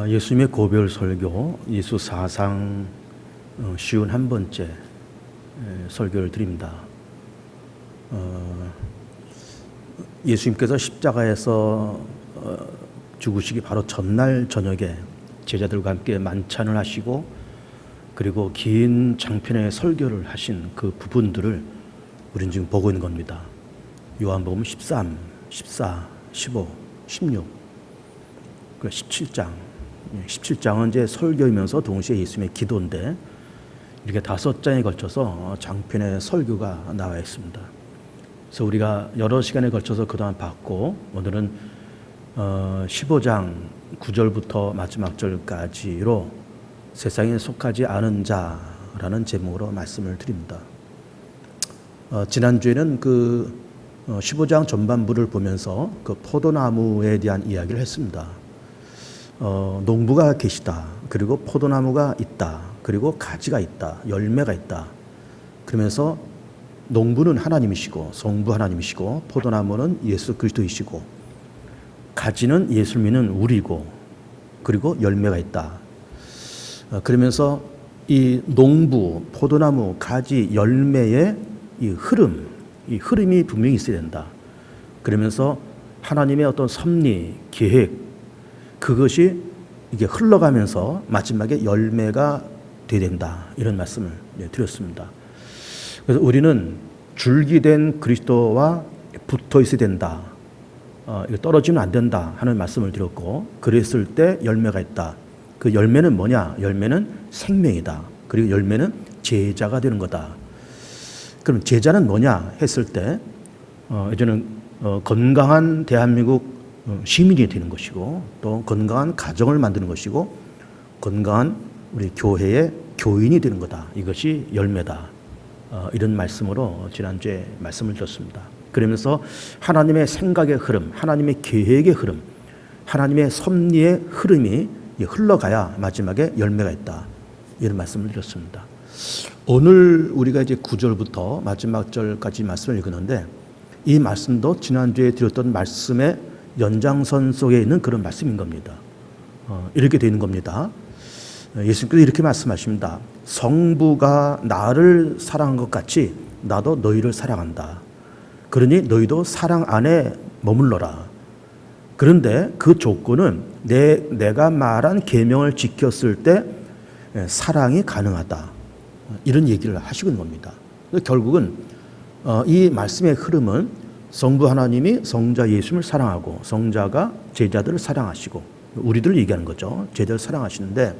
예수님의 고별 설교 예수 사상 51번째 설교를 드립니다. 예수님께서 십자가에서 죽으시기 바로 전날 저녁에 제자들과 함께 만찬을 하시고 그리고 긴 장편의 설교를 하신 그 부분들을 우리는 지금 보고 있는 겁니다. 요한복음 13, 14, 15, 16, 17장. 17장은 이제 설교이면서 동시에 예수님의 기도인데 이렇게 5장에 걸쳐서 장편의 설교가 나와 있습니다. 그래서 우리가 여러 시간에 걸쳐서 그동안 봤고 오늘은 15장 9절부터 마지막 절까지로 세상에 속하지 않은 자라는 제목으로 말씀을 드립니다. 지난주에는 그 15장 전반부를 보면서 그 포도나무에 대한 이야기를 했습니다. 농부가 계시다. 그리고 포도나무가 있다. 그리고 가지가 있다. 열매가 있다. 그러면서 농부는 하나님이시고 성부 하나님이시고 포도나무는 예수 그리스도이시고 가지는 예수를 믿는 우리고 그리고 열매가 있다. 그러면서 이 농부, 포도나무, 가지, 열매의 이 흐름이 분명히 있어야 된다. 그러면서 하나님의 어떤 섭리, 계획 그것이 이게 흘러가면서 마지막에 열매가 돼야 된다. 이런 말씀을 드렸습니다. 그래서 우리는 줄기된 그리스도와 붙어 있어야 된다. 떨어지면 안 된다 하는 말씀을 드렸고 그랬을 때 열매가 있다. 그 열매는 뭐냐? 열매는 생명이다. 그리고 열매는 제자가 되는 거다. 그럼 제자는 뭐냐 했을 때 이제는 건강한 대한민국 시민이 되는 것이고 또 건강한 가정을 만드는 것이고 건강한 우리 교회의 교인이 되는 거다. 이것이 열매다. 이런 말씀으로 지난주에 말씀을 드렸습니다. 그러면서 하나님의 생각의 흐름, 하나님의 계획의 흐름, 하나님의 섭리의 흐름이 흘러가야 마지막에 열매가 있다. 이런 말씀을 드렸습니다. 오늘 우리가 이제 9절부터 마지막 절까지 말씀을 읽었는데 이 말씀도 지난주에 드렸던 말씀의 연장선 속에 있는 그런 말씀인 겁니다. 이렇게 되는 겁니다. 예수님께서 이렇게 말씀하십니다. 성부가 나를 사랑한 것 같이 나도 너희를 사랑한다. 그러니 너희도 사랑 안에 머물러라. 그런데 그 조건은 내가 말한 계명을 지켰을 때 사랑이 가능하다. 이런 얘기를 하시고 있는 겁니다. 결국은 이 말씀의 흐름은 성부 하나님이 성자 예수님을 사랑하고 성자가 제자들을 사랑하시고 우리들을 얘기하는 거죠. 제자를 사랑하시는데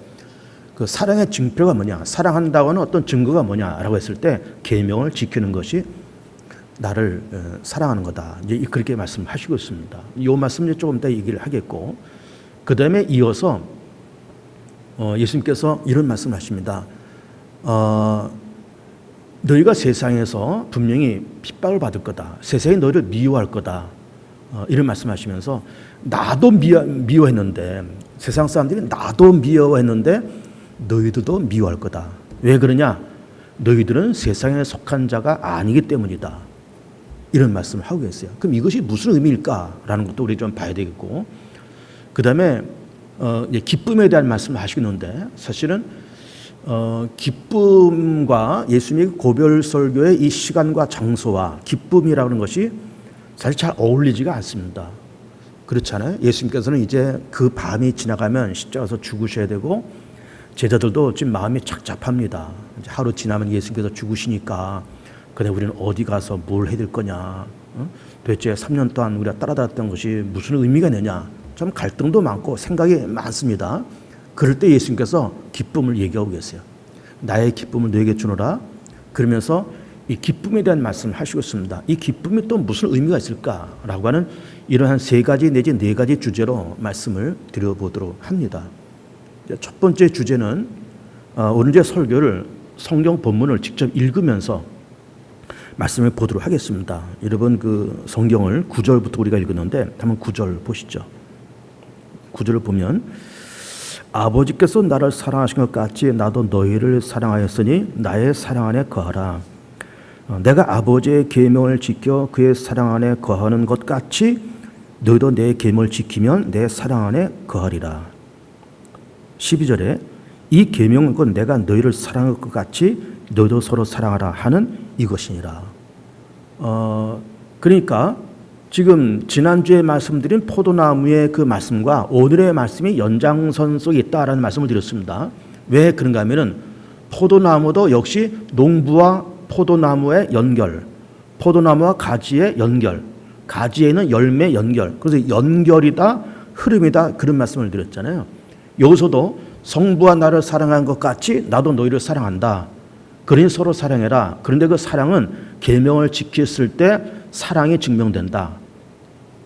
그 사랑의 증표가 뭐냐? 사랑한다고 하는 어떤 증거가 뭐냐라고 했을 때 계명을 지키는 것이 나를 사랑하는 거다. 이제 그렇게 말씀하시고 있습니다. 이 말씀을 조금 더 얘기를 하겠고 그 다음에 이어서 예수님께서 이런 말씀을 하십니다. 너희가 세상에서 분명히 핍박을 받을 거다. 세상이 너희를 미워할 거다. 이런 말씀하시면서 나도 미워했는데 세상 사람들이 나도 미워했는데 너희들도 미워할 거다. 왜 그러냐? 너희들은 세상에 속한 자가 아니기 때문이다. 이런 말씀을 하고 계세요. 그럼 이것이 무슨 의미일까라는 것도 우리 좀 봐야 되겠고 그 다음에 기쁨에 대한 말씀을 하시고 있는데 사실은 기쁨과 예수님의 고별 설교의 이 시간과 장소와 기쁨이라는 것이 사실 잘 어울리지가 않습니다. 그렇잖아요. 예수님께서는 이제 그 밤이 지나가면 십자가에서 죽으셔야 되고 제자들도 지금 마음이 착잡합니다. 이제 하루 지나면 예수님께서 죽으시니까 근데 우리는 어디 가서 뭘 해야 될 거냐? 도대체 3년 동안 우리가 따라다녔던 것이 무슨 의미가 있느냐? 좀 갈등도 많고 생각이 많습니다. 그럴 때 예수님께서 기쁨을 얘기하고 계세요. 나의 기쁨을 너에게 주노라. 그러면서 이 기쁨에 대한 말씀을 하시고 있습니다. 이 기쁨이 또 무슨 의미가 있을까라고 하는 이러한 3가지 내지 4가지 주제로 말씀을 드려보도록 합니다. 첫 번째 주제는 오늘 제 설교를 성경 본문을 직접 읽으면서 말씀을 보도록 하겠습니다. 여러분 그 성경을 9절부터 우리가 읽었는데 한번 9절 보시죠. 9절을 보면 아버지께서 나를 사랑하신 것 같이 나도 너희를 사랑하였으니 나의 사랑 안에 거하라. 내가 아버지의 계명을 지켜 그의 사랑 안에 거하는 것 같이 너희도 내 계명을 지키면 내 사랑 안에 거하리라. 12절에 이 계명은 곧 내가 너희를 사랑할 것 같이 너희도 서로 사랑하라 하는 이것이니라. 그러니까 지금 지난주에 말씀드린 포도나무의 그 말씀과 오늘의 말씀이 연장선 속에 있다라는 말씀을 드렸습니다. 왜 그런가 하면은 포도나무도 역시 농부와 포도나무의 연결, 포도나무와 가지의 연결, 가지에는 열매 연결, 그래서 연결이다, 흐름이다, 그런 말씀을 드렸잖아요. 여기서도 성부가 나를 사랑한 것 같이 나도 너희를 사랑한다. 그러니 서로 사랑해라. 그런데 그 사랑은 계명을 지켰을 때 사랑이 증명된다.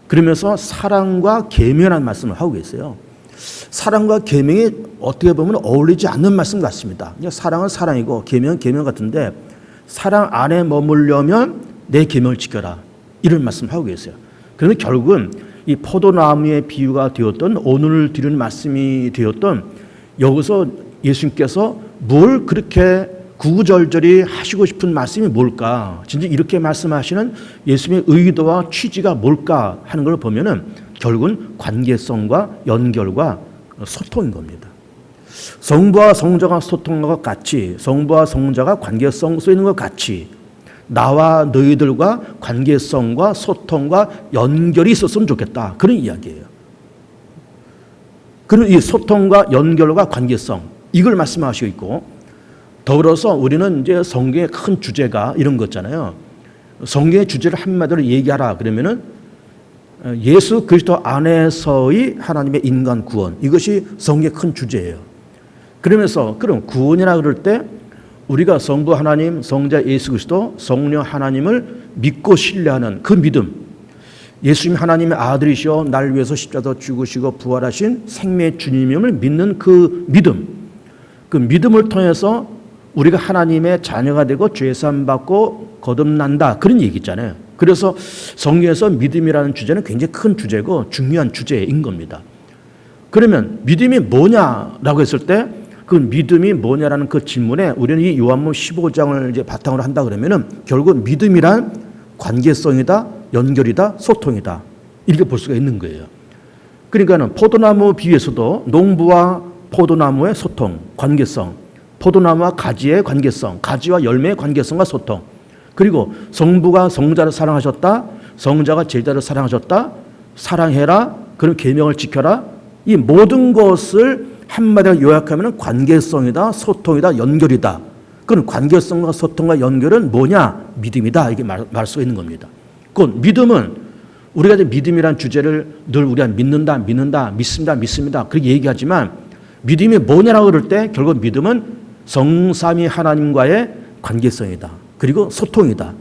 그러면서 사랑과 계명이라는 말씀을 하고 계세요. 사랑과 계명이 어떻게 보면 어울리지 않는 말씀 같습니다. 사랑은 사랑이고 계명은 계명 같은데 사랑 안에 머물려면 내 계명을 지켜라. 이런 말씀을 하고 계세요. 그러면 결국은 이 포도나무의 비유가 되었던 오늘 드리는 말씀이 되었던 여기서 예수님께서 뭘 그렇게 구구절절히 하시고 싶은 말씀이 뭘까? 진짜 이렇게 말씀하시는 예수님의 의도와 취지가 뭘까 하는 걸 보면은 결국은 관계성과 연결과 소통인 겁니다. 성부와 성자가 소통한 것 같이, 성부와 성자가 관계성 써 있는 것 같이 나와 너희들과 관계성과 소통과 연결이 있었으면 좋겠다. 그런 이야기예요. 그런 이 소통과 연결과 관계성 이걸 말씀하시고 있고 더불어서 우리는 이제 성경의 큰 주제가 이런 거잖아요. 성경의 주제를 한마디로 얘기하라 그러면은 예수 그리스도 안에서의 하나님의 인간 구원 이것이 성경의 큰 주제예요. 그러면서 그럼 구원이라 그럴 때 우리가 성부 하나님, 성자 예수 그리스도, 성령 하나님을 믿고 신뢰하는 그 믿음, 예수님 하나님의 아들이시오 날 위해서 십자가에 죽으시고 부활하신 생명의 주님임을 믿는 그 믿음, 그 믿음을 통해서 우리가 하나님의 자녀가 되고 죄사함 받고 거듭난다 그런 얘기 있잖아요. 그래서 성경에서 믿음이라는 주제는 굉장히 큰 주제고 중요한 주제인 겁니다. 그러면 믿음이 뭐냐라고 했을 때 그 믿음이 뭐냐라는 그 질문에 우리는 이 요한복음 15장을 이제 바탕으로 한다 그러면은 결국 믿음이란 관계성이다, 연결이다, 소통이다 이렇게 볼 수가 있는 거예요. 그러니까는 포도나무 비유에서도 농부와 포도나무의 소통, 관계성, 포도나무와 가지의 관계성, 가지와 열매의 관계성과 소통, 그리고 성부가 성자를 사랑하셨다, 성자가 제자를 사랑하셨다, 사랑해라, 그럼 계명을 지켜라. 이 모든 것을 한마디로 요약하면 관계성이다, 소통이다, 연결이다. 그건 관계성과 소통과 연결은 뭐냐? 믿음이다. 이게 말할 수가 있는 겁니다. 그 믿음은 우리가 이제 믿음이란 주제를 늘 우리가 믿는다, 믿습니다. 그렇게 얘기하지만 믿음이 뭐냐라고 그럴 때 결국 믿음은 성삼위 하나님과의 관계성이다. 그리고 소통이다.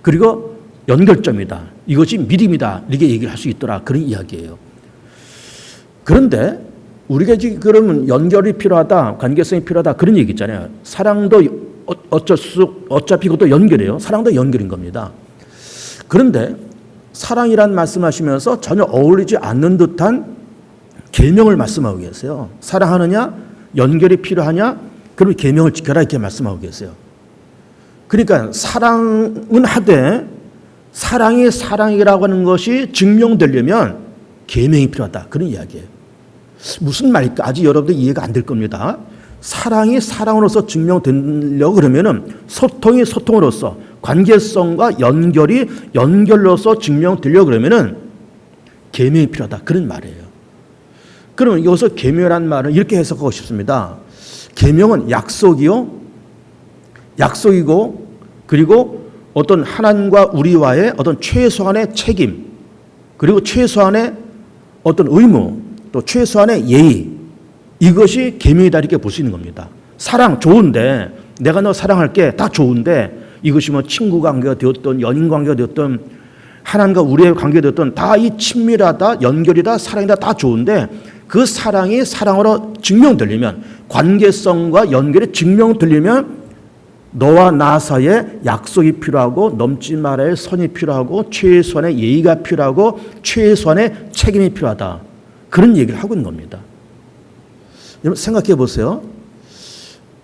그리고 연결점이다. 이것이 믿음이다. 이렇게 얘기를 할 수 있더라. 그런 이야기예요. 그런데 우리가 지금 그러면 연결이 필요하다, 관계성이 필요하다 그런 얘기 있잖아요. 사랑도 어차피 그것도 연결이에요. 사랑도 연결인 겁니다. 그런데 사랑이란 말씀하시면서 전혀 어울리지 않는 듯한 계명을 말씀하고 계세요. 사랑하느냐, 연결이 필요하냐, 그럼 계명을 지켜라 이렇게 말씀하고 계세요. 그러니까 사랑은 하되 사랑이 사랑이라고 하는 것이 증명되려면 계명이 필요하다 그런 이야기예요. 무슨 말일까? 아직 여러분들 이해가 안 될 겁니다. 사랑이 사랑으로서 증명되려고 그러면은 소통이 소통으로서 관계성과 연결이 연결로서 증명되려고 그러면은 계명이 필요하다 그런 말이에요. 그러면 여기서 계명이라는 말은 이렇게 해석하고 싶습니다. 계명은 약속이고 그리고 어떤 하나님과 우리와의 어떤 최소한의 책임 그리고 최소한의 어떤 의무 또 최소한의 예의 이것이 계명이다 이렇게 볼 수 있는 겁니다. 사랑 좋은데 내가 너 사랑할게 다 좋은데 이것이 뭐 친구 관계가 되었던 연인 관계가 되었던 하나님과 우리의 관계가 되었던 다 이 친밀하다 연결이다 사랑이다 다 좋은데 그 사랑이 사랑으로 증명되려면 관계성과 연결이 증명되려면 너와 나 사이에 약속이 필요하고 넘지 말아야 선이 필요하고 최소한의 예의가 필요하고 최소한의 책임이 필요하다. 그런 얘기를 하고 있는 겁니다. 여러분 생각해 보세요.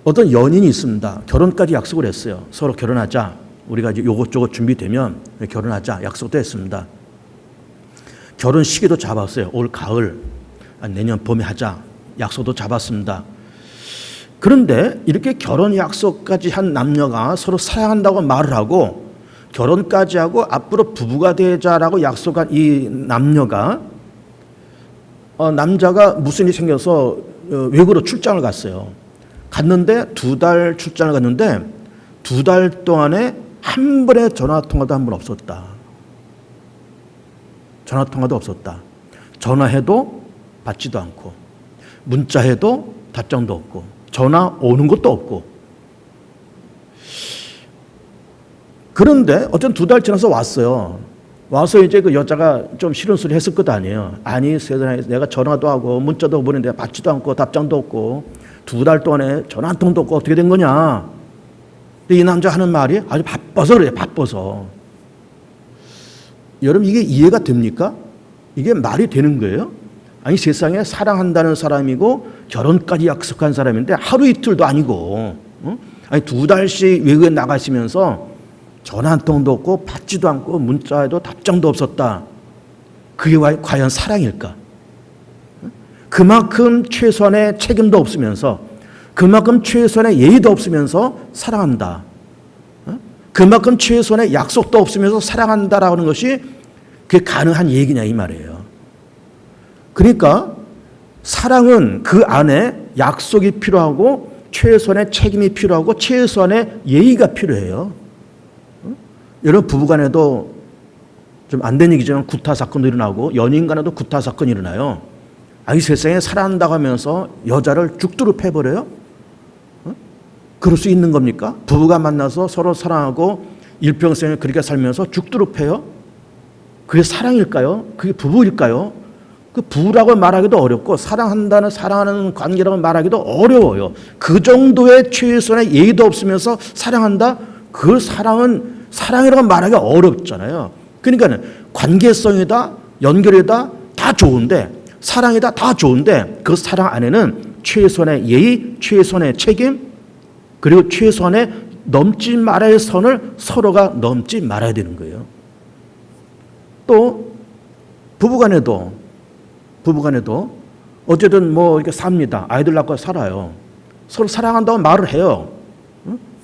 어떤 연인이 있습니다. 결혼까지 약속을 했어요. 서로 결혼하자. 우리가 이제 요것저것 준비되면 결혼하자. 약속도 했습니다. 결혼 시기도 잡았어요. 올 가을, 내년 봄에 하자. 약속도 잡았습니다. 그런데 이렇게 결혼 약속까지 한 남녀가 서로 사랑한다고 말을 하고 결혼까지 하고 앞으로 부부가 되자라고 약속한 이 남녀가 남자가 무슨 일이 생겨서 외국으로 출장을 갔어요. 갔는데 2달 출장을 갔는데 2달 동안에 한 번의 전화통화도 한 번 없었다. 전화통화도 없었다. 전화해도 받지도 않고 문자해도 답장도 없고 전화 오는 것도 없고. 그런데 어쨌든 2달 지나서 왔어요. 와서 이제 그 여자가 좀 싫은 소리 했을 것 아니에요. 아니 세상에 내가 전화도 하고 문자도 보내는데 받지도 않고 답장도 없고 2달 동안에 전화 한 통도 없고 어떻게 된 거냐. 근데 이 남자 하는 말이 아주 바빠서 그래요. 바빠서. 여러분 이게 이해가 됩니까? 이게 말이 되는 거예요? 아니 세상에 사랑한다는 사람이고 결혼까지 약속한 사람인데 하루 이틀도 아니고 아니 2달씩 외국에 나가시면서 전화 한 통도 없고 받지도 않고 문자에도 답장도 없었다. 그게 과연 사랑일까? 그만큼 최소한의 책임도 없으면서 그만큼 최소한의 예의도 없으면서 사랑한다. 그만큼 최소한의 약속도 없으면서 사랑한다라는 것이 그게 가능한 얘기냐 이 말이에요. 그러니까 사랑은 그 안에 약속이 필요하고 최소한의 책임이 필요하고 최소한의 예의가 필요해요. 여러분 부부간에도 좀 안 된 얘기지만 구타 사건도 일어나고 연인 간에도 구타 사건이 일어나요. 이 세상에 사랑한다고 하면서 여자를 죽도록 패버려요? 그럴 수 있는 겁니까? 부부가 만나서 서로 사랑하고 일평생을 그렇게 살면서 죽도록 패요? 그게 사랑일까요? 그게 부부일까요? 그 부부라고 말하기도 어렵고 사랑하는 관계라고 말하기도 어려워요. 그 정도의 최소한의 예의도 없으면서 사랑한다? 그 사랑은 사랑이라고 말하기가 어렵잖아요. 그러니까 관계성이다, 연결이다 다 좋은데 사랑이다 다 좋은데 그 사랑 안에는 최소한의 예의, 최소한의 책임 그리고 최소한의 넘지 말아야 할 선을 서로가 넘지 말아야 되는 거예요. 또 부부간에도 어쨌든 뭐 이렇게 삽니다. 아이들 낳고 살아요. 서로 사랑한다고 말을 해요.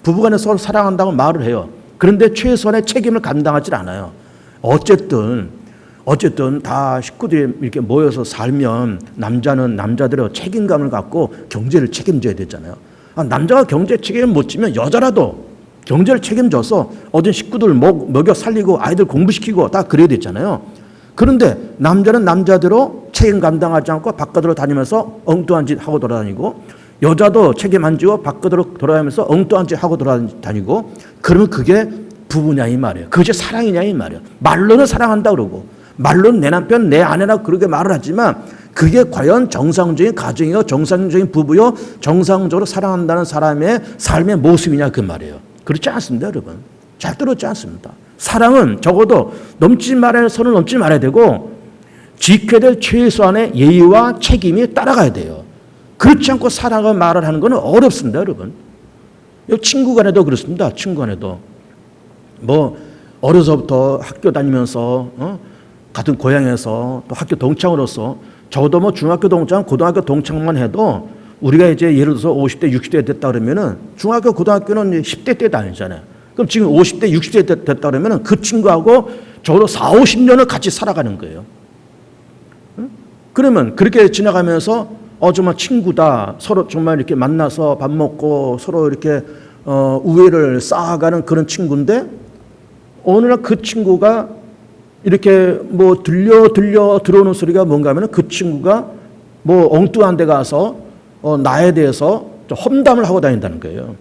부부간에 서로 사랑한다고 말을 해요. 그런데 최소한의 책임을 감당하지 않아요. 어쨌든 다 식구들이 이렇게 모여서 살면 남자는 남자들의 책임감을 갖고 경제를 책임져야 되잖아요. 남자가 경제 책임을 못 지면 여자라도 경제를 책임져서 어떤 식구들 먹여 살리고 아이들 공부시키고 다 그래야 되잖아요. 그런데 남자는 남자대로 책임 감당하지 않고 바깥으로 다니면서 엉뚱한 짓 하고 돌아다니고 여자도 책임 안 지고 바깥으로 돌아다니면서 엉뚱한 짓 하고 돌아다니고 그러면 그게 부부냐 이 말이에요. 그것이 사랑이냐 이 말이에요. 말로는 사랑한다 그러고 말로는 내 남편 내 아내라 그렇게 말을 하지만 그게 과연 정상적인 가정이요 정상적인 부부요 정상적으로 사랑한다는 사람의 삶의 모습이냐 그 말이에요. 그렇지 않습니다 여러분. 절대로 그렇지 않습니다. 사랑은 적어도 넘지 말아야 할 선을 넘지 말아야 되고 지켜야 될 최소한의 예의와 책임이 따라가야 돼요. 그렇지 않고 사랑을 말을 하는 건 어렵습니다 여러분. 친구 간에도 그렇습니다. 친구 간에도 뭐 어려서부터 학교 다니면서 같은 고향에서 또 학교 동창으로서 적어도 뭐 중학교 동창, 고등학교 동창만 해도 우리가 이제 예를 들어서 50대, 60대 됐다 그러면은 중학교, 고등학교는 10대 때 다니잖아요. 그럼 지금 50대, 60대 됐다 그러면은 그 친구하고 적어도 4, 50년을 같이 살아가는 거예요. 그러면 그렇게 지나가면서 정말 친구다. 서로 정말 이렇게 만나서 밥 먹고 서로 이렇게 우애를 쌓아가는 그런 친구인데 어느 날 그 친구가 이렇게 뭐 들려 들어오는 소리가 뭔가 하면 그 친구가 뭐 엉뚱한 데 가서 나에 대해서 좀 험담을 하고 다닌다는 거예요.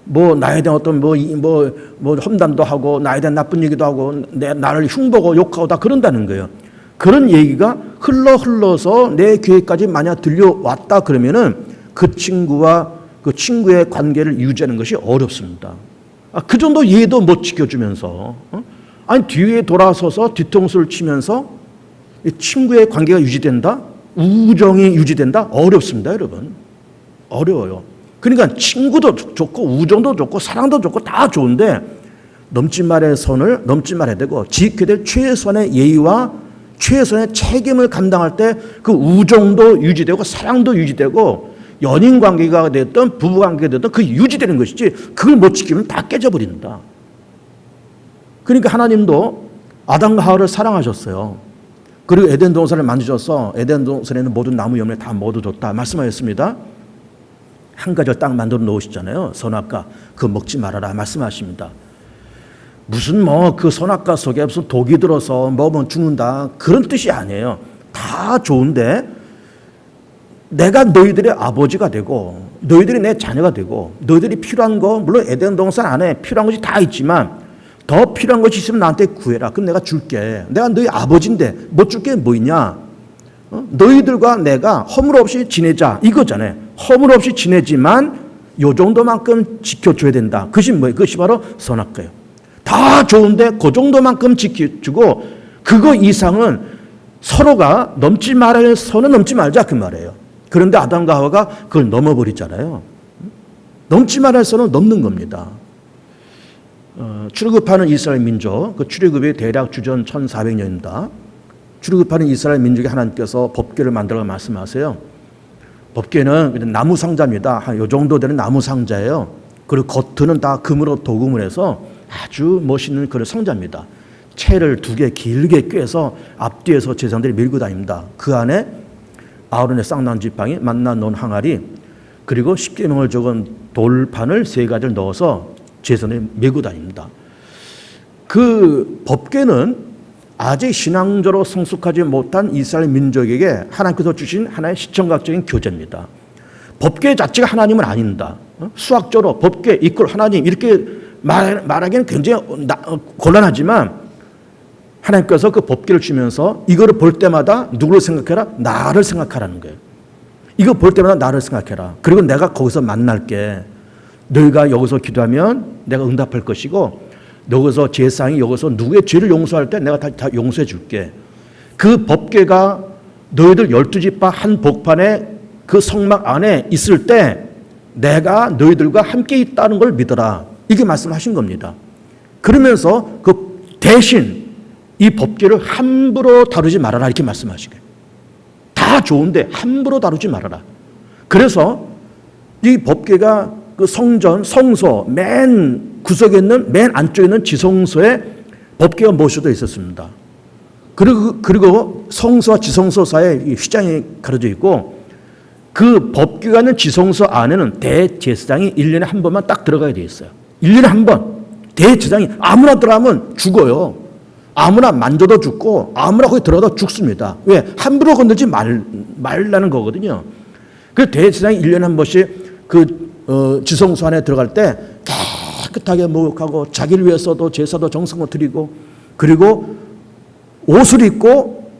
뭐 나에 대한 어떤 뭐 험담도 하고 나에 대한 나쁜 얘기도 하고 나를 흉보고 욕하고 다 그런다는 거예요. 그런 얘기가 흘러서 내 귀에까지 만약 들려왔다 그러면은 그 친구와 그 친구의 관계를 유지하는 것이 어렵습니다. 그 정도 예의도 못 지켜주면서 아니 뒤에 돌아서서 뒤통수를 치면서 친구의 관계가 유지된다? 우정이 유지된다? 어렵습니다 여러분. 어려워요. 그러니까 친구도 좋고 우정도 좋고 사랑도 좋고 다 좋은데 넘지 말아야 할 선을 넘지 말아야 되고 지켜야 될 최소한의 예의와 최소한의 책임을 감당할 때 그 우정도 유지되고 사랑도 유지되고 연인 관계가 됐든 부부 관계가 됐든 그 유지되는 것이지 그걸 못 지키면 다 깨져버린다. 그러니까 하나님도 아담과 하와를 사랑하셨어요. 그리고 에덴 동산을 만드셔서 에덴 동산에는 모든 나무 열매 다 모두 줬다 말씀하셨습니다. 한 가지를 딱 만들어 놓으시잖아요. 선악과 그거 먹지 말아라 말씀하십니다. 무슨 그 선악과 속에 무슨 독이 들어서 먹으면 죽는다 그런 뜻이 아니에요. 다 좋은데 내가 너희들의 아버지가 되고 너희들이 내 자녀가 되고 너희들이 필요한 거 물론 에덴 동산 안에 필요한 것이 다 있지만 더 필요한 것이 있으면 나한테 구해라. 그럼 내가 줄게. 내가 너희 아버지인데 못 줄 게 뭐 있냐. 너희들과 내가 허물 없이 지내자 이거잖아요. 허물 없이 지내지만 요 정도만큼 지켜줘야 된다. 그것이 뭐예요? 그것이 바로 선악과예요. 다 좋은데 그 정도만큼 지켜주고 그거 이상은 서로가 넘지 말아야 선은 넘지 말자 그 말이에요. 그런데 아담과 하와가 그걸 넘어버리잖아요. 넘지 말아야 선은 넘는 겁니다. 출애굽하는 이스라엘 민족, 그 출애굽이 대략 주전 1400년입니다. 출애굽하는 이스라엘 민족에 하나님께서 법궤를 만들어 말씀하세요. 법궤는 나무 상자입니다. 한 요 정도 되는 나무 상자예요. 그리고 겉은 다 금으로 도금을 해서 아주 멋있는 그런 상자입니다. 채를 2개 길게 꿰서 앞뒤에서 제사장들이 밀고 다닙니다. 그 안에 아론의 쌍난 지팡이, 만나 놓은 항아리, 그리고 십계명을 적은 돌판을 3가지를 넣어서 제사장들이 밀고 다닙니다. 그 법궤는 아직 신앙적으로 성숙하지 못한 이스라엘 민족에게 하나님께서 주신 하나의 시청각적인 교재입니다. 법궤 자체가 하나님은 아닙니다. 수학적으로 법궤 이퀄 하나님 이렇게 말하기는 굉장히 곤란하지만 하나님께서 그 법궤를 주면서 이거를 볼 때마다 누구를 생각해라? 나를 생각하라는 거예요. 이거 볼 때마다 나를 생각해라. 그리고 내가 거기서 만날게. 너희가 여기서 기도하면 내가 응답할 것이고 여기서 제사장이 여기서 누구의 죄를 용서할 때 내가 다 용서해 줄게. 그 법궤가 너희들 12지파 한 복판에 그 성막 안에 있을 때 내가 너희들과 함께 있다는 걸 믿어라. 이게 말씀하신 겁니다. 그러면서 그 대신 이 법궤를 함부로 다루지 말아라 이렇게 말씀하시게. 다 좋은데 함부로 다루지 말아라. 그래서 이 법궤가 그 성전, 성소 맨 구석에 있는 맨 안쪽에 있는 지성소에 법궤가 모셔져 있었습니다. 그리고 성소와 지성소 사이에 휘장이 가려져 있고 그 법궤가 있는 지성소 안에는 대제사장이 1년에 한 번만 딱 들어가야 돼 있어요. 1년에 한 번. 대제사장이 아무나 들어가면 죽어요. 아무나 만져도 죽고 아무나 거기 들어가도 죽습니다. 왜? 함부로 건들지 말라는 거거든요. 그 대제사장이 1년에 한 번씩 지성소 안에 들어갈 때 깨끗하게 목욕하고 자기를 위해서도 제사도 정성을 드리고 그리고 옷을 입고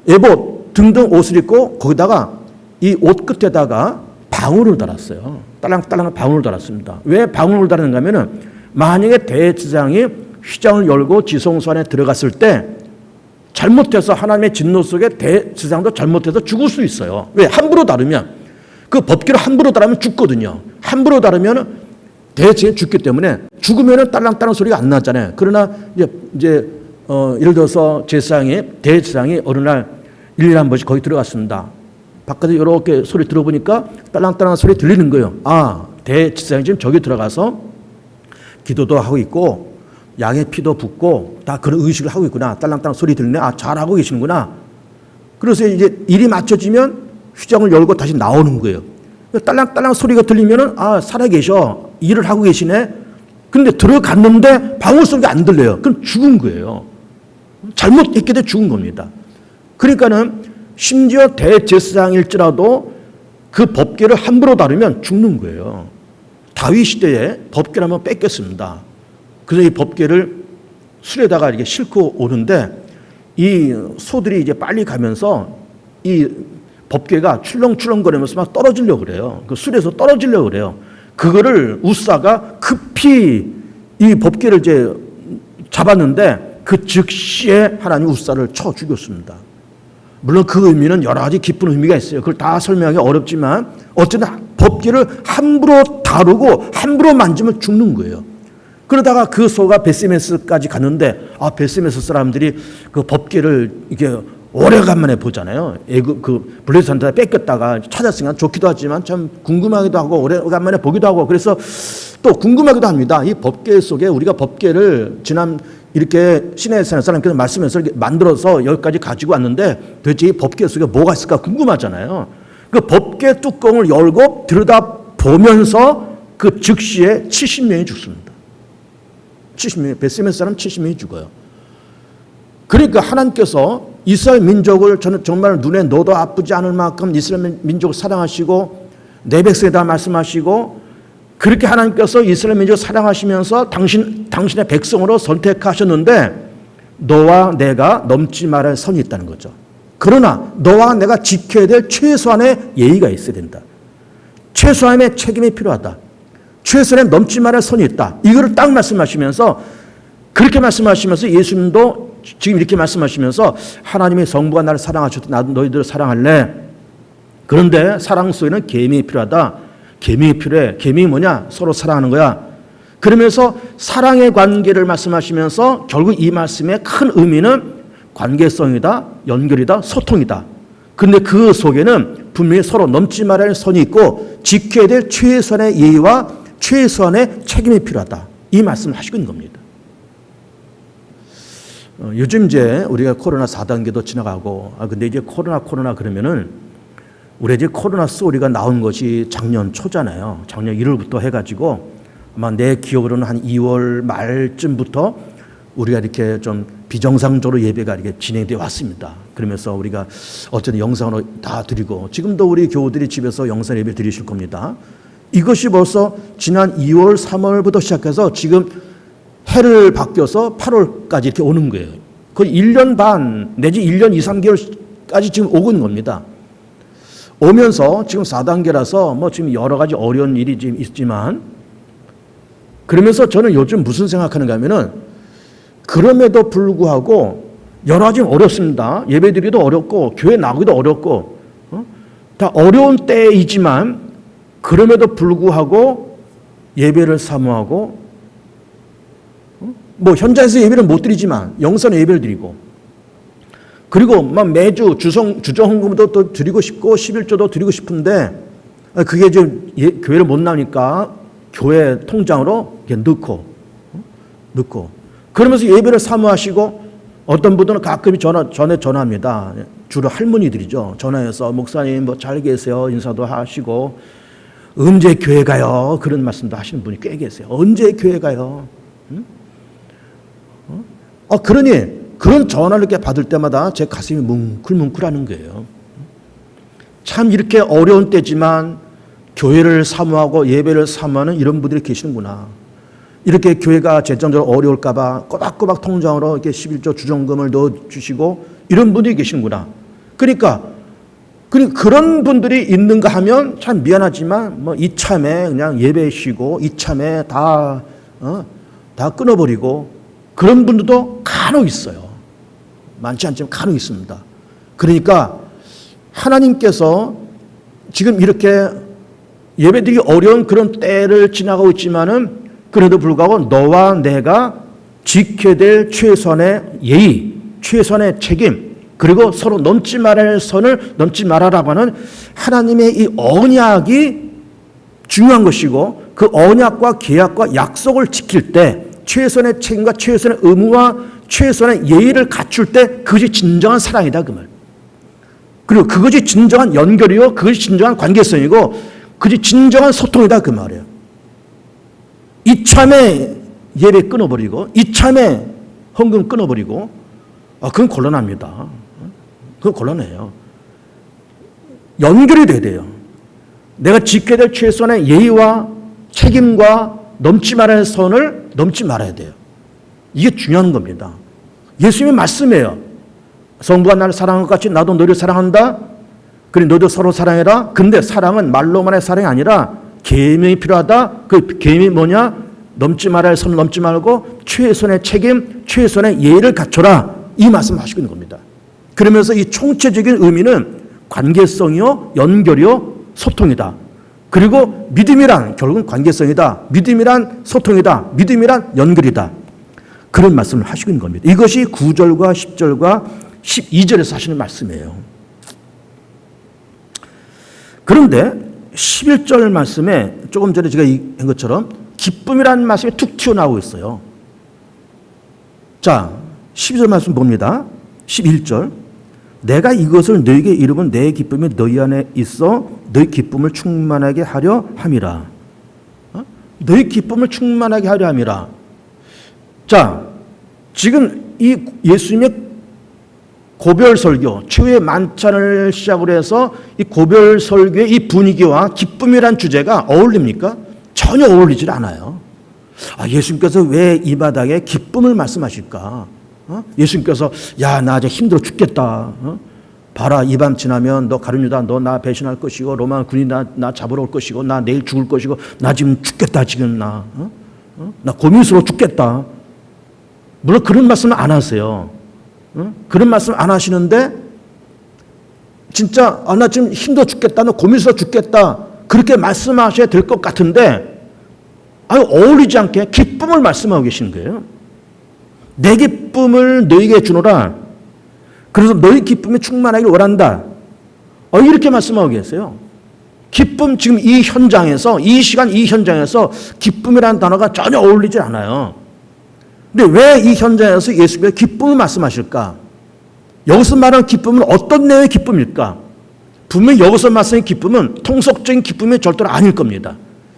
에봇 등등 옷을 입고 거기다가 이 옷 끝에다가 방울을 달았어요. 딸랑딸랑 방울을 달았습니다. 왜 방울을 달았는가 하면은 만약에 대제사장이 휘장을 열고 지성소 안에 들어갔을 때 잘못해서 하나님의 진노 속에 대제사장도 잘못해서 죽을 수 있어요. 왜? 함부로 다루면 그 법궤를 함부로 다루면 죽거든요. 함부로 다루면 대제사장이 죽기 때문에 죽으면 딸랑딸랑 소리가 안 나잖아요. 그러나 이제 예를 들어서 대제사장이 어느 날 1년에 한 번씩 거기 들어갔습니다. 바깥에 이렇게 소리 들어보니까 딸랑딸랑 소리 들리는 거예요. 아, 대제사장이 지금 저기 들어가서 기도도 하고 있고 양의 피도 붓고 다 그런 의식을 하고 있구나. 딸랑딸랑 소리 들리네. 아, 잘하고 계시는구나. 그래서 이제 일이 맞춰지면 휘장을 열고 다시 나오는 거예요. 딸랑딸랑 소리가 들리면은 아, 살아계셔. 일을 하고 계시네. 근데 들어갔는데 방울 소리가 안 들려요. 그럼 죽은 거예요. 잘못했게 돼 죽은 겁니다. 그러니까는 심지어 대제사장일지라도 그 법궤를 함부로 다루면 죽는 거예요. 다윗 시대에 법궤를 한번 뺏겼습니다. 그래서 이 법궤를 술에다가 이렇게 싣고 오는데 이 소들이 이제 빨리 가면서 이 법궤가 출렁출렁거리면서 막 떨어지려고 그래요. 그 술에서 떨어지려고 그래요. 그거를 우사가 급히 이 법궤를 이제 잡았는데 그 즉시에 하나님 우사를 쳐 죽였습니다. 물론 그 의미는 여러 가지 깊은 의미가 있어요. 그걸 다 설명하기 어렵지만 어쨌든 법궤를 함부로 다루고 함부로 만지면 죽는 거예요. 그러다가 그 소가 베스메스까지 갔는데 베스메스 사람들이 그 법궤를 이게 오래간만에 보잖아요. 블레셋 산다 뺏겼다가 찾았으니까 좋기도 하지만 참 궁금하기도 하고 오래간만에 보기도 하고 그래서 또 궁금하기도 합니다. 이 법궤 속에 우리가 법궤를 지난 이렇게 시내산 사람께서 말씀해서 이렇게 만들어서 여기까지 가지고 왔는데 도대체 이 법궤 속에 뭐가 있을까 궁금하잖아요. 그 법궤 뚜껑을 열고 들여다보면서 그 즉시에 70명이 죽습니다. 70명이, 베스메스 사람 70명이 죽어요. 그러니까 하나님께서 이스라엘 민족을 저는 정말 눈에 넣어도 아프지 않을 만큼 이스라엘 민족을 사랑하시고 내 백성에다 말씀하시고 그렇게 하나님께서 이스라엘 민족을 사랑하시면서 당신의 백성으로 선택하셨는데 너와 내가 넘지 말할 선이 있다는 거죠. 그러나 너와 내가 지켜야 될 최소한의 예의가 있어야 된다. 최소한의 책임이 필요하다. 최소한의 넘지 말할 선이 있다. 이거를 딱 말씀하시면서 그렇게 말씀하시면서 예수님도 지금 이렇게 말씀하시면서 하나님의 성부가 나를 사랑하셨다. 나도 너희들을 사랑할래. 그런데 사랑 속에는 계명이 필요하다. 계명이 필요해. 계명이 뭐냐? 서로 사랑하는 거야. 그러면서 사랑의 관계를 말씀하시면서 결국 이 말씀의 큰 의미는 관계성이다, 연결이다, 소통이다. 그런데 그 속에는 분명히 서로 넘지 말아야 할 선이 있고 지켜야 될 최소한의 예의와 최소한의 책임이 필요하다. 이 말씀을 하시고 있는 겁니다. 요즘 이제 우리가 코로나 4단계도 지나가고 근데 이제 코로나 그러면은 우리 이제 코로나 소리가 나온 것이 작년 초잖아요. 작년 1월부터 해가지고 아마 내 기억으로는 한 2월 말쯤부터 우리가 이렇게 좀 비정상적으로 예배가 이렇게 진행되어 왔습니다. 그러면서 우리가 어쨌든 영상으로 다 드리고 지금도 우리 교우들이 집에서 영상 예배 드리실 겁니다. 이것이 벌써 지난 2월, 3월부터 시작해서 지금 해를 바뀌어서 8월까지 이렇게 오는 거예요. 거의 1년 반 내지 1년 2, 3개월까지 지금 오고 있는 겁니다. 오면서 지금 4단계라서 뭐 지금 여러 가지 어려운 일이 지금 있지만 그러면서 저는 요즘 무슨 생각하는가 하면은 그럼에도 불구하고 여러 가지 어렵습니다. 예배드리기도 어렵고 교회 나오기도 어렵고 다 어려운 때이지만 그럼에도 불구하고 예배를 사모하고 뭐 현장에서 예배를 못 드리지만 영상 예배를 드리고 그리고 막 매주 주정헌금도 또 드리고 싶고 11조도 드리고 싶은데 그게 좀 교회를 못 나오니까 교회 통장으로 이렇게 넣고 그러면서 예배를 사모하시고 어떤 분들은 가끔 전화합니다. 주로 할머니들이죠. 전화해서 목사님 뭐 잘 계세요 인사도 하시고 언제 교회 가요 그런 말씀도 하시는 분이 꽤 계세요. 언제 교회 가요? 그러니 그런 전화를 이렇게 받을 때마다 제 가슴이 뭉클뭉클하는 거예요. 참 이렇게 어려운 때지만 교회를 사모하고 예배를 사모하는 이런 분들이 계시는구나. 이렇게 교회가 재정적으로 어려울까 봐 꼬박꼬박 통장으로 이렇게 11조 주정금을 넣어주시고 이런 분들이 계시는구나. 그러니까 그런 분들이 있는가 하면 참 미안하지만 뭐 이참에 그냥 예배 쉬고 이참에 다 끊어버리고 그런 분들도 간혹 있어요. 많지 않지만 간혹 있습니다. 그러니까 하나님께서 지금 이렇게 예배드리기 어려운 그런 때를 지나가고 있지만은 그래도 불구하고 너와 내가 지켜야 될 최소한의 예의, 최소한의 책임, 그리고 서로 넘지 말아야 할 선을 넘지 말아라고 하는 하나님의 이 언약이 중요한 것이고 그 언약과 계약과 약속을 지킬 때 최선의 책임과 최선의 의무와 최선의 예의를 갖출 때 그것이 진정한 사랑이다 그 말. 그리고 그것이 진정한 연결이요 그것이 진정한 관계성이고 그것이 진정한 소통이다 그 말이에요. 이참에 예배 끊어버리고 이참에 헌금 끊어버리고 그건 곤란합니다. 그건 곤란해요. 연결이 돼야 돼요. 내가 지켜야 될 최소한의 예의와 책임과 넘지 말아야 할 선을 넘지 말아야 돼요. 이게 중요한 겁니다. 예수님의 말씀이에요. 성부가 나를 사랑한 것 같이 나도 너를 사랑한다. 그래 너도 서로 사랑해라. 근데 사랑은 말로만의 사랑이 아니라 계명이 필요하다. 그 계명이 뭐냐? 넘지 말아야 할 선을 넘지 말고 최선의 책임, 최선의 예의를 갖춰라. 이 말씀을 하시고 있는 겁니다. 그러면서 이 총체적인 의미는 관계성이요, 연결이요, 소통이다. 그리고 믿음이란 결국은 관계성이다. 믿음이란 소통이다. 믿음이란 연결이다. 그런 말씀을 하시고 있는 겁니다. 이것이 9절과 10절과 12절에서 하시는 말씀이에요. 그런데 11절 말씀에 조금 전에 제가 한 것처럼 기쁨이라는 말씀이 툭 튀어나오고 있어요. 자, 12절 말씀 봅니다. 11절. 내가 이것을 너희에게 이루면 내 기쁨이 너희 안에 있어 너희 기쁨을 충만하게 하려 함이라. 너희 기쁨을 충만하게 하려 함이라. 자, 지금 이 예수님의 고별 설교, 최후의 만찬을 시작으로 해서 이 고별 설교의 이 분위기와 기쁨이란 주제가 어울립니까? 전혀 어울리질 않아요. 예수님께서 왜 이 바닥에 기쁨을 말씀하실까? 예수님께서 야, 나 이제 힘들어 죽겠다. 봐라, 이 밤 지나면 너 가룟유다 너 나 배신할 것이고 로마 군이 나 잡으러 올 것이고 나 내일 죽을 것이고 나 지금 죽겠다 지금 나 고민스러워 죽겠다. 물론 그런 말씀은 안 하세요. 그런 말씀 안 하시는데 진짜 나 지금 힘들어 죽겠다, 너 고민스러워 죽겠다 그렇게 말씀하셔야 될 것 같은데 어울리지 않게 기쁨을 말씀하고 계시는 거예요. 내 기쁨을 너희에게 주노라. 그래서 너희 기쁨이 충만하기를 원한다. 이렇게 말씀하고 계세요. 기쁨, 지금 이 현장에서, 이 시간 이 현장에서 기쁨이라는 단어가 전혀 어울리지 않아요. 근데 왜 이 현장에서 예수님의 기쁨을 말씀하실까? 여기서 말하는 기쁨은 어떤 내용의 기쁨일까? 분명히 여기서 말씀하는 기쁨은 통속적인 기쁨이 절대로 아닐 겁니다.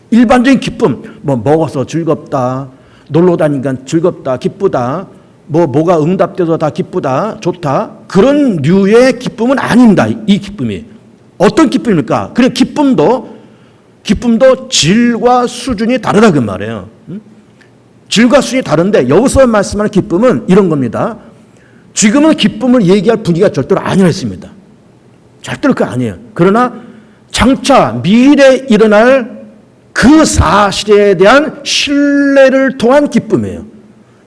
일반적인 기쁨, 먹어서 즐겁다, 놀러 다니니까 즐겁다, 기쁘다, 뭐가 응답돼서 다 기쁘다, 좋다, 그런 류의 기쁨은 아닙니다. 이 기쁨이. 어떤 기쁨입니까? 그래, 기쁨도 질과 수준이 다르다 그 말이에요. 질과 수준이 다른데 여기서 말씀하는 기쁨은 이런 겁니다. 지금은 기쁨을 얘기할 분위기가 절대로 아니었습니다. 절대로 그거 아니에요. 그러나 장차 미래에 일어날 그 사실에 대한 신뢰를 통한 기쁨이에요.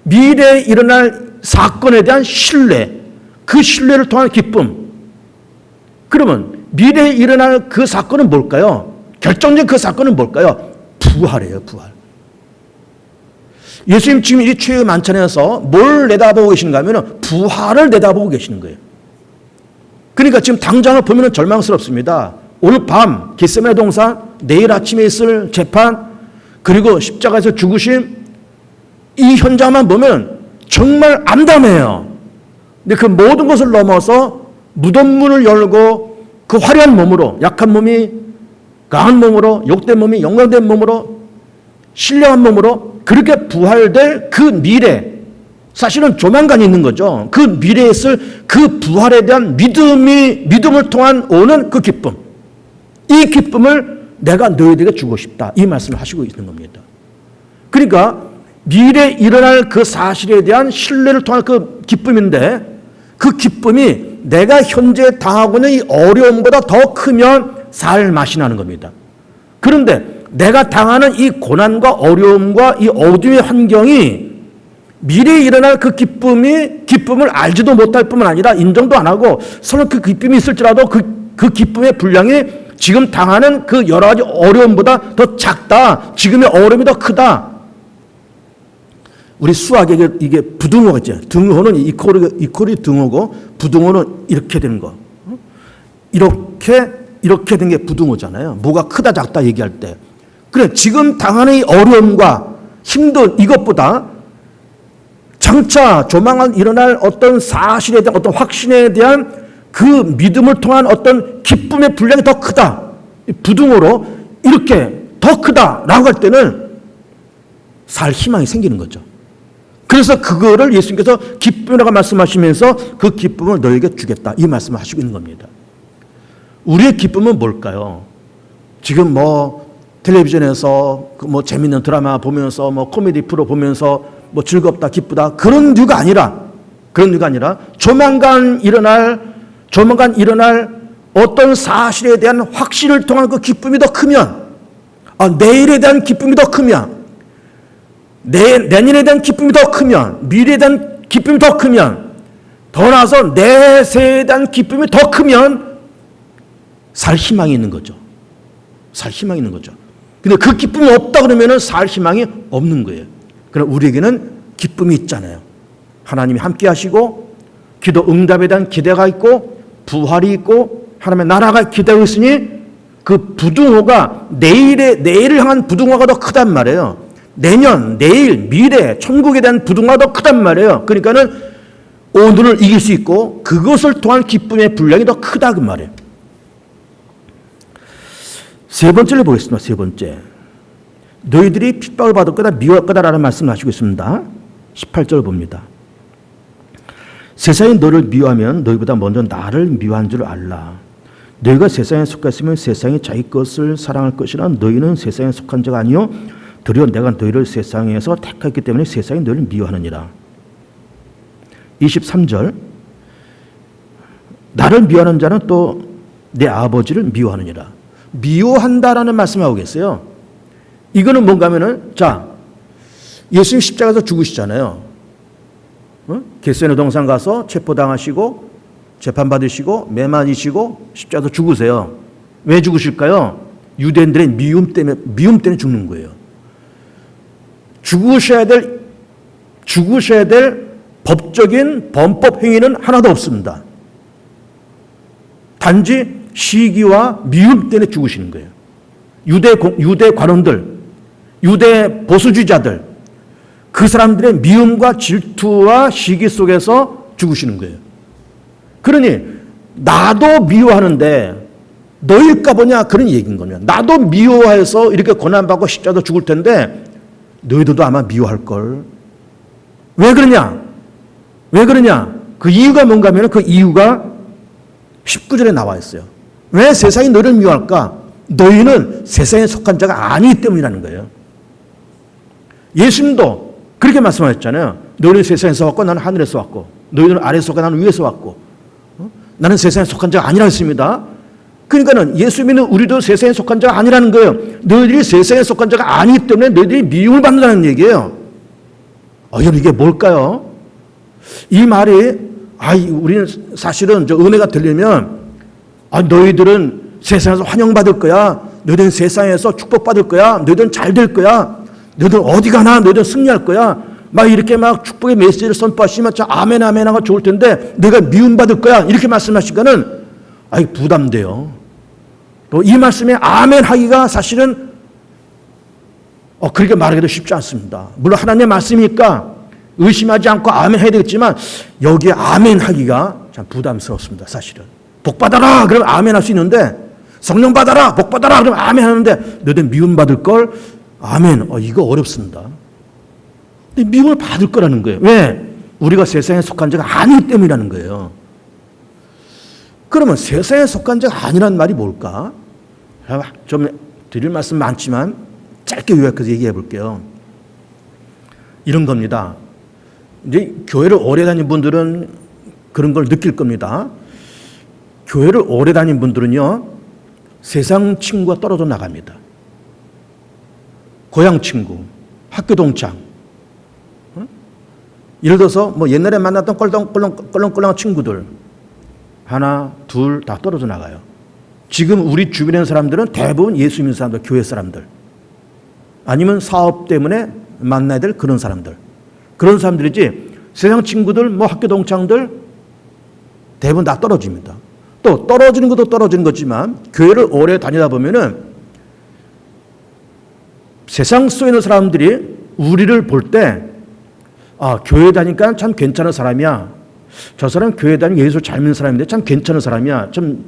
미래에 일어날 사건에 대한 신뢰, 그 신뢰를 통한 기쁨. 그러면 미래에 일어날 그 사건은 뭘까요? 결정적인 그 사건은 뭘까요? 부활이에요, 부활. 예수님 지금 이 최후의 만찬에서 뭘 내다보고 계신가 하면 부활을 내다보고 계시는 거예요. 그러니까 지금 당장을 보면 절망스럽습니다. 오늘 밤 겟세마네 동산, 내일 아침에 있을 재판, 그리고 십자가에서 죽으심, 이 현장만 보면 정말 암담해요. 근데 그 모든 것을 넘어서 무덤 문을 열고 그 화려한 몸으로, 약한 몸이 강한 몸으로, 욕된 몸이 영광된 몸으로, 신령한 몸으로 그렇게 부활될 그 미래, 사실은 조만간 있는 거죠. 그 미래에 있을 그 부활에 대한 믿음을 통한 오는 그 기쁨, 이 기쁨을 내가 너희들에게 주고 싶다, 이 말씀을 하시고 있는 겁니다. 그러니까 미래에 일어날 그 사실에 대한 신뢰를 통한 그 기쁨인데, 그 기쁨이 내가 현재 당하고 있는 이 어려움보다 더 크면 살 맛이 나는 겁니다. 그런데 내가 당하는 이 고난과 어려움과 이 어둠의 환경이 미래에 일어날 그 기쁨을 알지도 못할 뿐만 아니라 인정도 안 하고, 설령 그 기쁨이 있을지라도 그 기쁨의 분량이 지금 당하는 그 여러 가지 어려움보다 더 작다, 지금의 어려움이 더 크다. 우리 수학에 이게 부등호가 있죠. 등호는 이퀄이 등호고, 부등호는 이렇게 되는 거. 이렇게 된 게 부등호잖아요. 뭐가 크다 작다 얘기할 때. 그래, 지금 당하는 이 어려움과 힘든 이것보다 장차 조만간 일어날 어떤 사실에 대한 어떤 확신에 대한 그 믿음을 통한 어떤 기쁨의 분량이 더 크다. 부등호로 이렇게 더 크다라고 할 때는 살 희망이 생기는 거죠. 그래서 그거를 예수님께서 기쁨이라고 말씀하시면서 그 기쁨을 너에게 주겠다, 이 말씀을 하시고 있는 겁니다. 우리의 기쁨은 뭘까요? 지금 텔레비전에서 재밌는 드라마 보면서 코미디 프로 보면서 즐겁다, 기쁘다, 그런 류가 아니라 조만간 일어날 어떤 사실에 대한 확신을 통한 그 기쁨이 더 크면, 내일에 대한 기쁨이 더 크면, 내년에 대한 기쁨이 더 크면, 미래에 대한 기쁨이 더 크면, 더 나아서 내세에 대한 기쁨이 더 크면 살 희망이 있는 거죠. 살 희망이 있는 거죠. 근데 그 기쁨이 없다 그러면 살 희망이 없는 거예요. 그러나 우리에게는 기쁨이 있잖아요. 하나님이 함께 하시고 기도 응답에 대한 기대가 있고 부활이 있고 하나님의 나라가 기대하고 있으니 그 부둥호가 내일을 향한 부둥호가 더 크단 말이에요. 내년, 내일, 미래, 천국에 대한 부둥호가 더 크단 말이에요. 그러니까는 오늘을 이길 수 있고 그것을 통한 기쁨의 분량이 더 크다 그 말이에요. 세 번째를 보겠습니다. 세 번째. 너희들이 핍박을 받을 거다 미워할 거다라는 말씀을 하시고 있습니다. 18절 봅니다. 세상이 너를 미워하면 너희보다 먼저 나를 미워한 줄 알라. 너희가 세상에 속했으면 세상이 자기 것을 사랑할 것이라 너희는 세상에 속한 자가 아니요 도리어 내가 너희를 세상에서 택했기 때문에 세상이 너희를 미워하느니라. 23절 나를 미워하는 자는 또 내 아버지를 미워하느니라. 미워한다라는 말씀을 하고 계세요. 이거는 뭔가 하면은 자 예수님 십자가에서 죽으시잖아요. 겟세마네 동산 가서 체포당하시고 재판받으시고 매 맞으시고 십자가에서 죽으세요. 왜 죽으실까요? 유대인들의 미움 때문에 죽는 거예요. 죽으셔야 될 법적인 범법 행위는 하나도 없습니다. 단지 시기와 미움 때문에 죽으시는 거예요. 유대 관원들, 유대 보수주의자들, 그 사람들의 미움과 질투와 시기 속에서 죽으시는 거예요. 그러니 나도 미워하는데 너일까 보냐 그런 얘기인 거냐. 나도 미워해서 이렇게 고난받고 십자가도 죽을 텐데 너희들도 아마 미워할걸. 왜 그러냐? 왜 그러냐? 그 이유가 뭔가 하면 그 이유가 19절에 나와 있어요. 왜 세상이 너희를 미워할까? 너희는 세상에 속한 자가 아니기 때문이라는 거예요. 예수님도 그렇게 말씀하셨잖아요. 너희는 세상에서 왔고 나는 하늘에서 왔고 너희는 아래에서 왔고 나는 위에서 왔고 나는 세상에 속한 자가 아니라 했습니다. 그러니까는 예수 믿는 우리도 세상에 속한 자가 아니라는 거예요. 너희들이 세상에 속한 자가 아니기 때문에 너희들이 미움을 받는다는 얘기예요. 여러분 이게 뭘까요? 이 말이 우리는 사실은 저 은혜가 들리면 너희들은 세상에서 환영받을 거야. 너희들은 세상에서 축복받을 거야. 너희들은 잘 될 거야. 너희들은 어디 가나 너희들은 승리할 거야. 막 이렇게 막 축복의 메시지를 선포하시면 아멘 아멘 하고 좋을 텐데 내가 미움받을 거야. 이렇게 말씀하시니까는 부담돼요. 또 이 말씀에 아멘 하기가 사실은 그렇게 말하기도 쉽지 않습니다. 물론 하나님의 말씀이니까 의심하지 않고 아멘 해야 되겠지만 여기에 아멘 하기가 참 부담스럽습니다. 사실은. 복 받아라 그러면 아멘 할 수 있는데 성령 받아라 복 받아라 그러면 아멘 하는데 너희들 미움 받을 걸 아멘 이거 어렵습니다. 근데 미움을 받을 거라는 거예요. 왜? 우리가 세상에 속한 자가 아니기 때문이라는 거예요. 그러면 세상에 속한 자가 아니란 말이 뭘까? 좀 드릴 말씀 많지만 짧게 요약해서 얘기해 볼게요. 이런 겁니다. 이제 교회를 오래 다닌 분들은 그런 걸 느낄 겁니다. 교회를 오래 다닌 분들은요, 세상 친구가 떨어져 나갑니다. 고향 친구, 학교 동창. 예를 들어서 옛날에 만났던 껄렁껄렁 친구들 하나, 둘 다 떨어져 나가요. 지금 우리 주변에 있는 사람들은 대부분 예수 믿는 사람들, 교회 사람들. 아니면 사업 때문에 만나야 될 그런 사람들. 그런 사람들이지 세상 친구들, 학교 동창들 대부분 다 떨어집니다. 또 떨어지는 것도 떨어지는 거지만 교회를 오래 다니다 보면은 세상 속에 있는 사람들이 우리를 볼 때 교회 다니까 참 괜찮은 사람이야. 저 사람 교회 다니고 예수 잘 믿는 사람인데 참 괜찮은 사람이야. 참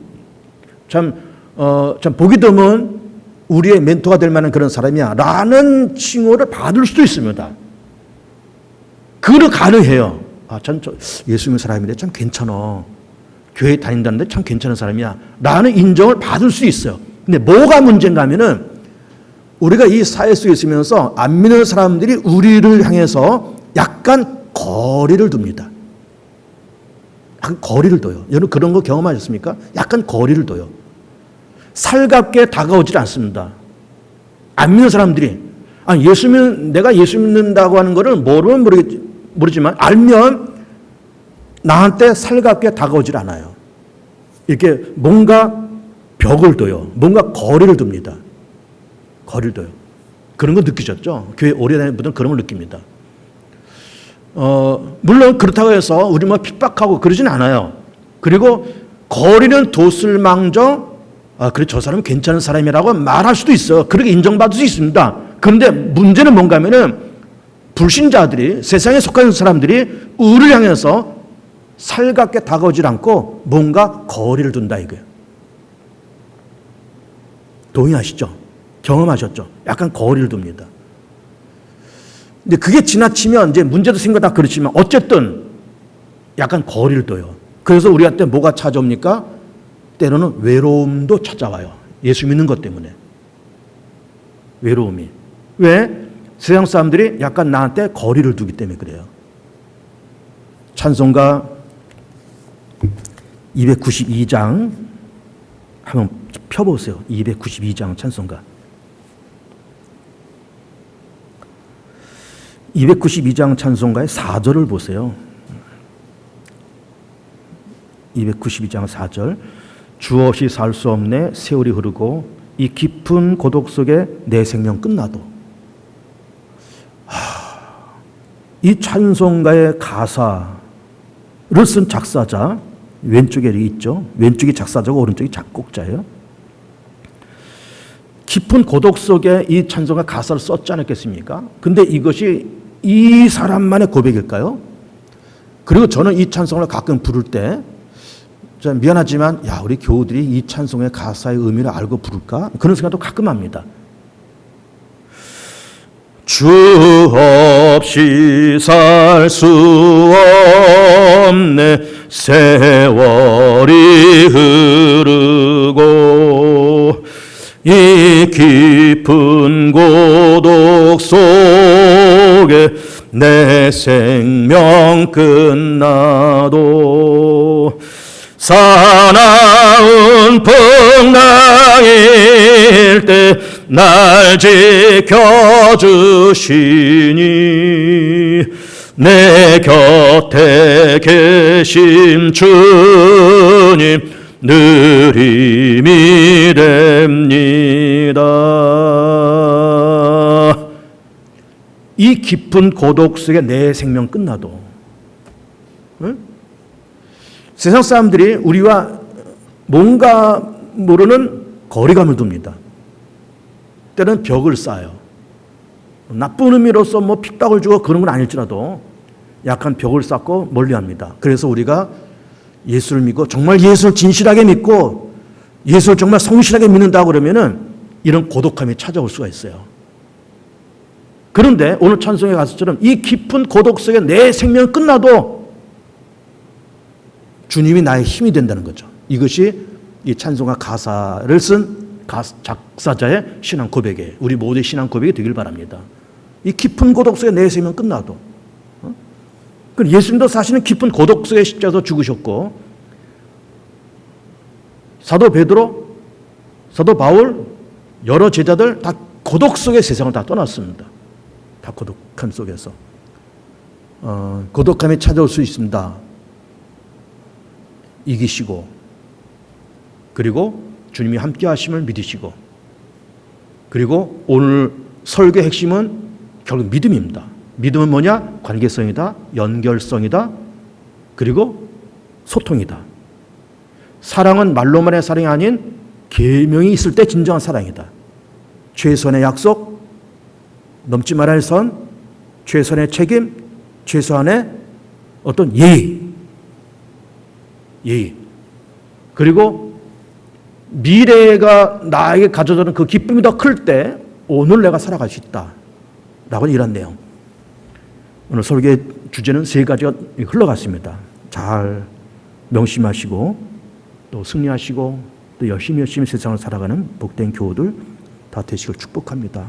보기 드문 우리의 멘토가 될 만한 그런 사람이야. 라는 칭호를 받을 수도 있습니다. 그거 가능해요. 전 예수 믿는 사람인데 참 괜찮아. 교회 다닌다는데 참 괜찮은 사람이야. 라는 인정을 받을 수 있어요. 근데 뭐가 문제인가 하면은 우리가 이 사회 속에 있으면서 안 믿는 사람들이 우리를 향해서 약간 거리를 둡니다. 약간 거리를 둬요. 여러분 그런 거 경험하셨습니까? 약간 거리를 둬요. 살갑게 다가오질 않습니다. 안 믿는 사람들이 내가 예수 믿는다고 하는 거를 모르면 모르지만 알면 나한테 살갑게 다가오질 않아요. 이렇게 뭔가 벽을 둬요. 뭔가 거리를 둡니다. 거리를 둬요. 그런 거 느끼셨죠? 교회 오래 다니는 분들은 그런 걸 느낍니다. 물론 그렇다고 해서 우리 뭐 핍박하고 그러진 않아요. 그리고 거리는 도술망정, 그래 저 사람은 괜찮은 사람이라고 말할 수도 있어요. 그렇게 인정받을 수 있습니다. 그런데 문제는 뭔가 하면은 불신자들이, 세상에 속한 사람들이 우리를 향해서 살갑게 다가오질 않고 뭔가 거리를 둔다 이거예요. 동의하시죠? 경험하셨죠? 약간 거리를 둡니다. 근데 그게 지나치면 이제 문제도 생기다 그렇지만 어쨌든 약간 거리를 둬요. 그래서 우리한테 뭐가 찾아옵니까? 때로는 외로움도 찾아와요. 예수 믿는 것 때문에. 외로움이. 왜? 세상 사람들이 약간 나한테 거리를 두기 때문에 그래요. 찬송가 292장 한번 펴보세요. 292장 찬송가. 292장 찬송가의 4절을 보세요. 292장 4절. 주 없이 살 수 없네 세월이 흐르고 이 깊은 고독 속에 내 생명 끝나도. 이 찬송가의 가사를 쓴 작사자 왼쪽에 있죠. 왼쪽이 작사자고 오른쪽이 작곡자예요. 깊은 고독 속에 이 찬송가 가사를 썼지 않았겠습니까? 근데 이것이 이 사람만의 고백일까요? 그리고 저는 이 찬송을 가끔 부를 때 미안하지만 우리 교우들이 이 찬송의 가사의 의미를 알고 부를까? 그런 생각도 가끔 합니다. 주 없이 살 수 없네 세월이 흐르고 이 깊은 고독 속에 내 생명 끝나도 사나운 풍랑일 때 날 지켜주시니 내 곁에 계신 주님 늘 힘이 됩니다. 이 깊은 고독 속에 내 생명 끝나도 응? 세상 사람들이 우리와 뭔가 모르는 거리감을 둡니다. 때는 벽을 쌓아요. 나쁜 의미로서 뭐 핍박을 주고 그런 건 아닐지라도 약간 벽을 쌓고 멀리합니다. 그래서 우리가 예수를 믿고 정말 예수를 진실하게 믿고 예수를 정말 성실하게 믿는다고 그러면은 이런 고독함이 찾아올 수가 있어요. 그런데 오늘 찬송의 가사처럼 이 깊은 고독 속에 내 생명 끝나도 주님이 나의 힘이 된다는 거죠. 이것이 이 찬송가 가사를 쓴 작사자의 신앙 고백이에요. 우리 모두의 신앙 고백이 되길 바랍니다. 이 깊은 고독 속에 내 생명 끝나도. 예수님도 사실은 깊은 고독 속에 십자가에서 죽으셨고 사도 베드로, 사도 바울, 여러 제자들 다 고독 속에 세상을 다 떠났습니다. 다 고독함 속에서. 고독함이 찾아올 수 있습니다. 이기시고 그리고 주님이 함께 하심을 믿으시고 그리고 오늘 설교의 핵심은 결국 믿음입니다. 믿음은 뭐냐? 관계성이다, 연결성이다, 그리고 소통이다. 사랑은 말로만의 사랑이 아닌 계명이 있을 때 진정한 사랑이다. 최소한의 약속, 넘지 말아야 할 선, 최소한의 책임, 최소한의 어떤 예의. 그리고 미래가 나에게 가져다는 그 기쁨이 더 클 때 오늘 내가 살아갈 수 있다. 라고 이런 내용. 오늘 설교의 주제는 3가지가 흘러갔습니다. 잘 명심하시고 또 승리하시고 또 열심히 세상을 살아가는 복된 교우들 다 되시길 축복합니다.